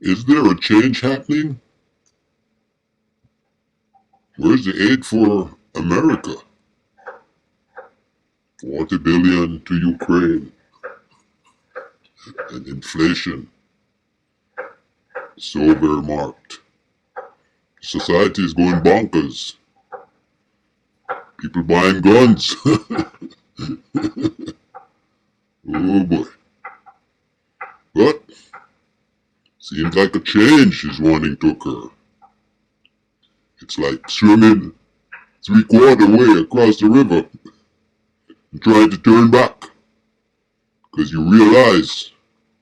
Is there a change happening? Where's the aid for America? 40 billion to Ukraine. And inflation so very marked. Society is going bonkers. People buying guns. Oh boy. But seems like a change is wanting to occur. It's like swimming 3/4 way across the river and trying to turn back. Because you realize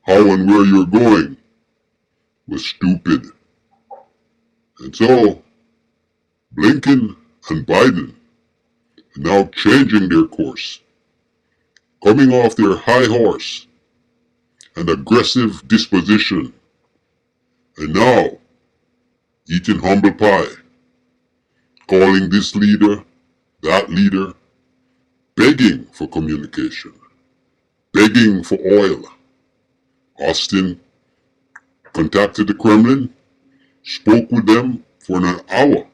how and where you're going was stupid. And so, Blinken and Biden are now changing their course, coming off their high horse and aggressive disposition, and now eating humble pie, calling this leader, that leader, begging for communication, begging for oil. Austin contacted the Kremlin, spoke with them for an hour.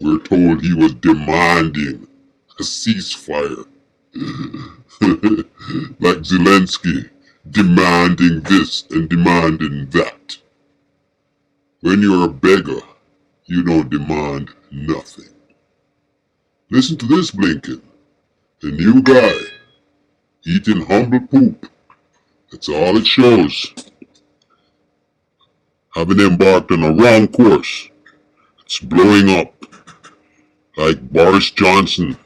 We're told he was demanding a ceasefire. Like Zelensky demanding this and demanding that. When you're a beggar, you don't demand nothing. Listen to this, Blinken. The new guy, eating humble poop. That's all it shows. Having embarked on a wrong course. It's blowing up. Like Boris Johnson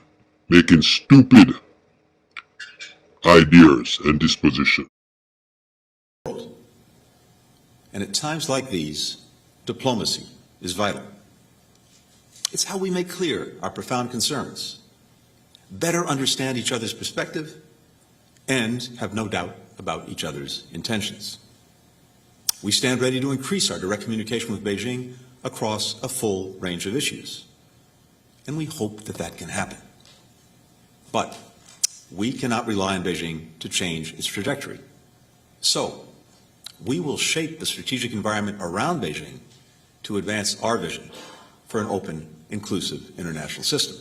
making stupid ideas and disposition. And at times like these, diplomacy is vital. It's how we make clear our profound concerns, better understand each other's perspective, and have no doubt about each other's intentions. We stand ready to increase our direct communication with Beijing across a full range of issues. And we hope that that can happen. But we cannot rely on Beijing to change its trajectory. So, we will shape the strategic environment around Beijing to advance our vision for an open, inclusive international system.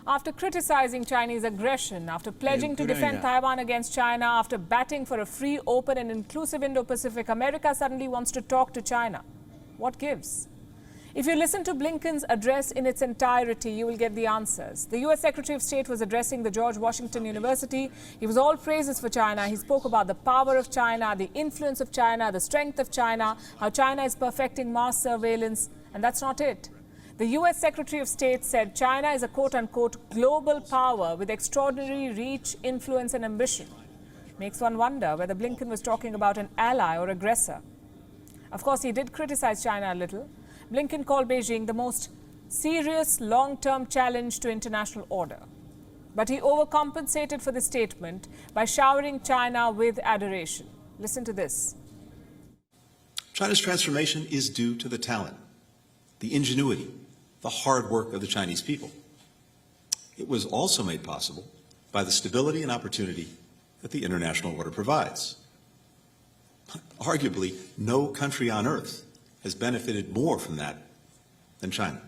After criticizing Chinese aggression, after pledging to defend Taiwan against China, after batting for a free, open and inclusive Indo-Pacific, America suddenly wants to talk to China. What gives? If you listen to Blinken's address in its entirety, you will get the answers. The U.S. Secretary of State was addressing the George Washington University. He was all praises for China. He spoke about the power of China, the influence of China, the strength of China, how China is perfecting mass surveillance. And that's not it. The U.S. Secretary of State said China is a quote-unquote global power with extraordinary reach, influence and ambition. Makes one wonder whether Blinken was talking about an ally or aggressor. Of course, he did criticize China a little. Blinken called Beijing the most serious long-term challenge to international order. But he overcompensated for the statement by showering China with adoration. Listen to this. China's transformation is due to the talent, the ingenuity, the hard work of the Chinese people. It was also made possible by the stability and opportunity that the international order provides. Arguably, no country on earth has benefited more from that than China.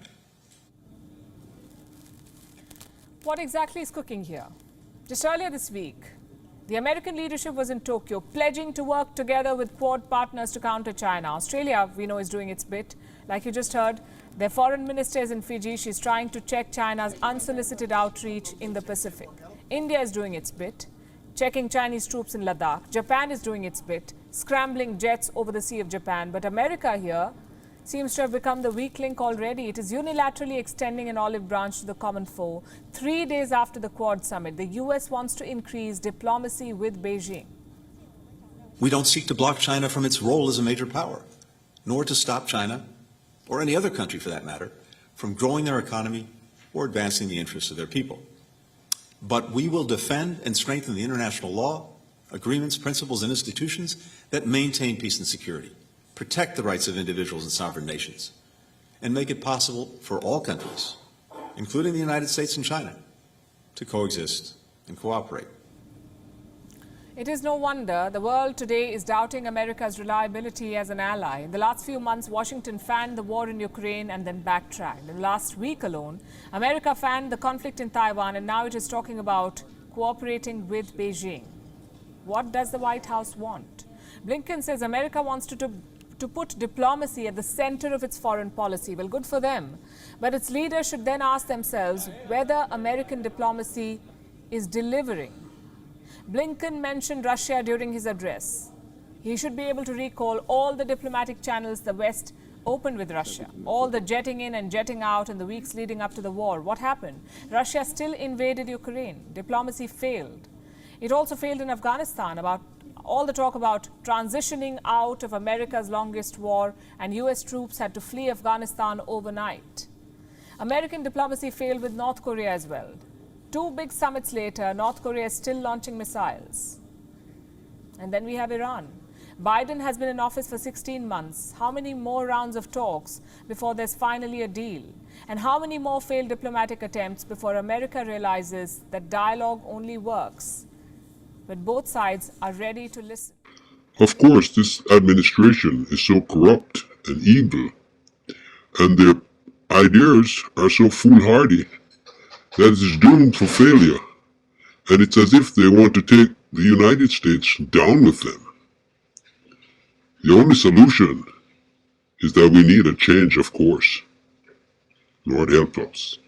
What exactly is cooking here? Just earlier this week, the American leadership was in Tokyo pledging to work together with Quad partners to counter China. Australia, we know, is doing its bit. Like you just heard, their foreign minister is in Fiji. She's trying to check China's unsolicited outreach in the Pacific. India is doing its bit, checking Chinese troops in Ladakh. Japan is doing its bit, scrambling jets over the Sea of Japan. But America here seems to have become the weak link already. It is unilaterally extending an olive branch to the common foe. 3 days after the Quad summit, the U.S. wants to increase diplomacy with Beijing. We don't seek to block China from its role as a major power, nor to stop China, or any other country for that matter, from growing their economy or advancing the interests of their people. But we will defend and strengthen the international law, agreements, principles, and institutions that maintain peace and security, protect the rights of individuals and sovereign nations, and make it possible for all countries, including the United States and China, to coexist and cooperate. It is no wonder the world today is doubting America's reliability as an ally. In the last few months, Washington fanned the war in Ukraine and then backtracked. In the last week alone, America fanned the conflict in Taiwan, and now it is talking about cooperating with Beijing. What does the White House want? Blinken says America wants to put diplomacy at the center of its foreign policy. Well, good for them. But its leaders should then ask themselves whether American diplomacy is delivering. Blinken mentioned Russia during his address. He should be able to recall all the diplomatic channels the West opened with Russia, all the jetting in and jetting out in the weeks leading up to the war. What happened? Russia still invaded Ukraine. Diplomacy failed. It also failed in Afghanistan. About all the talk about transitioning out of America's longest war, and US troops had to flee Afghanistan overnight. American diplomacy failed with North Korea as well. 2 big summits later, North Korea is still launching missiles. And then we have Iran. Biden has been in office for 16 months. How many more rounds of talks before there's finally a deal? And how many more failed diplomatic attempts before America realizes that dialogue only works when both sides are ready to listen? Of course, this administration is so corrupt and evil, and their ideas are so foolhardy that it is doomed for failure, and it's as if they want to take the United States down with them. The only solution is that we need a change of course. Lord help us.